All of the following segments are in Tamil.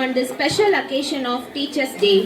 on this special occasion of Teachers' Day.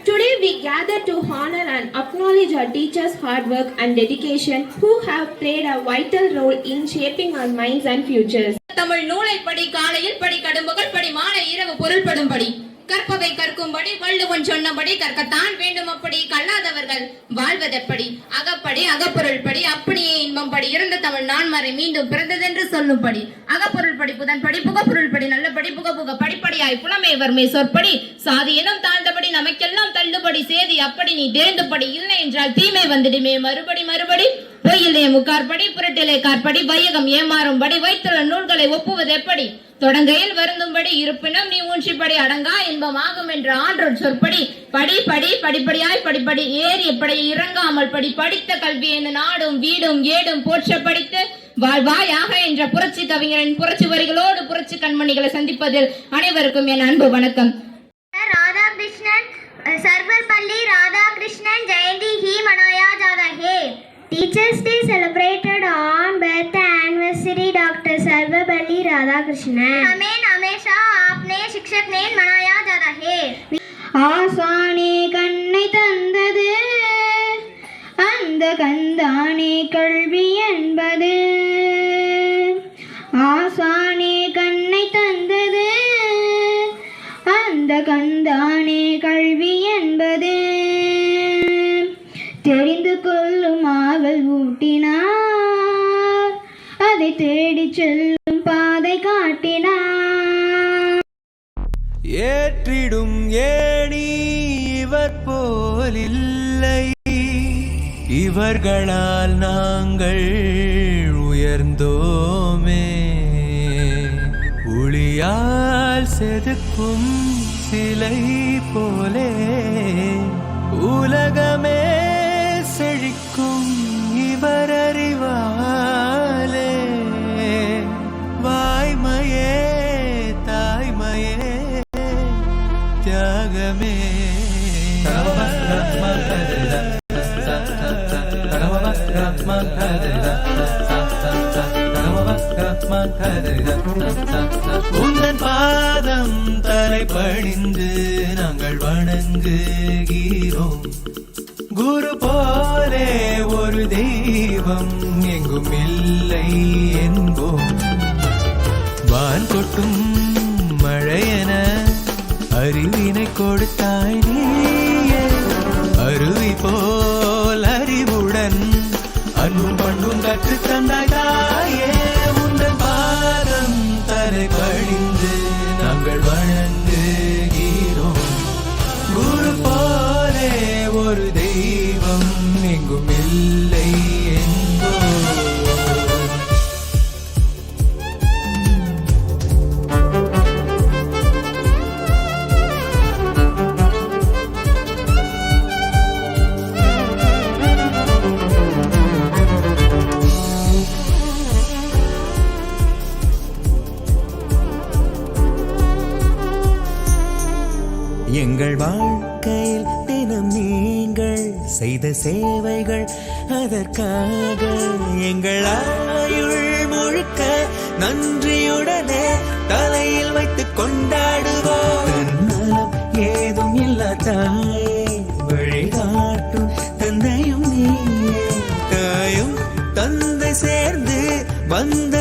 Today we gather to honor and acknowledge our teachers' hard work and dedication who have played a vital role in shaping our minds and futures. Tamil நூலை படி, காலையில் படி, கடும்பகல் படி, மாலை இரவு பொருள்படும் படி, கற்பவை கற்கும்படி, வள்ளுவன் சொன்னபடி கற்கத்தான் வேண்டும். அப்படி கல்லாதவர்கள் வாழ்வதெப்படி, அகப்படி அகப்பொருள் படி, அப்படியே இன்பம் படி, இறந்த தமிழ் நான்மறை மீண்டும் பிறந்ததென்று சொல்லும்படி, அகப்பொருள் படி புதன் படி, புகப்பொருள் படி நல்லபடி, புக புக படிப்படியாய் புலமேவர்மே சொற்படி, சாதி இனம் தாழ்ந்தபடி நமக்கெல்லாம் தள்ளுபடி சேதி, அப்படி நீ தேர்ந்தபடி, இல்லை என்றால் தீமை வந்துடுமே மறுபடி மறுபடி, பொய்யிலே முக்காற்படி, புரட்டிலே காற்படி, வையகம் ஏமாறும்படி, வைத்துள்ள நூல்களை ஒப்புவது எப்படி, தொடங்கையில் வருந்தும்படி, இருப்பினும் நீ ஊன்றிப்படி, அடங்கா இன்பமாகும் என்ற ஆன்றோர் சொற்படி, படி படி படிப்படியாய் படிப்படி, ஏறி எப்படி இறங்காமல் படி, படித்த கல்வி என நாடும் வீடும் ஏடும் போற்ற படித்து வாழ்வாயாக என்ற புரட்சி கவிஞரின் புரட்சி வரிகளோடு புரட்சி கண்மணிகளை சந்திப்பதில் அனைவருக்கும் என் அன்பு வணக்கம். राधाकृष्णन सर्वपल्ली राधाकृष्णन जयंती ही मनाया जाता है. Teachers Day celebrated on birth anniversary Dr. Sarvepalli Radhakrishnan. हमें हमेशा अपने शिक्षक ने मनाया जाता है. ஆசானே கண்ணை தந்தது அந்த கந்தானே கல்வி என்பது, ஆசானே கண்ணை தந்தது அந்த கந்தானே கல்வி என்பது, தெரிந்து கொள்ளும் ஆவல் ஊட்டினார், அதை தேடி செல்லும் பாதை காட்டினார். ஏற்றிடும் ஏணி இவர் போலில்லை, இவர்களால் நாங்கள் உயர்ந்தோமே, ஒளியால் செதுக்கும் சிலை போலே உலகமே செழிக்கும் இவர் அறிவாலே, வாய்மையே தாய்மையே தியாகமே. உந்தன் பாதம் தலை பணிந்து நாங்கள் வணங்குகிறோம், குரு போலே ஒரு தெய்வம் எங்கும் இல்லை என்போம். வான் கொட்டும் மழையென அறிவினை கொடுத்தாய் நீயே, அருவி போல் அறிவுடன் அன்பும் பண்பும் கற்று தந்தாய் தாயே. உந்தன் பாதம் தலை பணிந்து நாங்கள் வணங்குகிறோம், குரு போலே ஒரு தெய்வம் எங்கும் இல்லை என்போம். எங்கள் வாழ்க்கையில் தினம் நீங்கள் செய்த சேவைகள், அதற்காக எங்கள் ஆயுள் முழுக்க நன்றியுடனே தலையில் வைத்துக் கொண்டாடுவோம். நலம் ஏதும் இல்லா தாயே, வழிகாட்டும் தந்தையும் நீயே, தாயும் தந்தை சேர்ந்து வந்த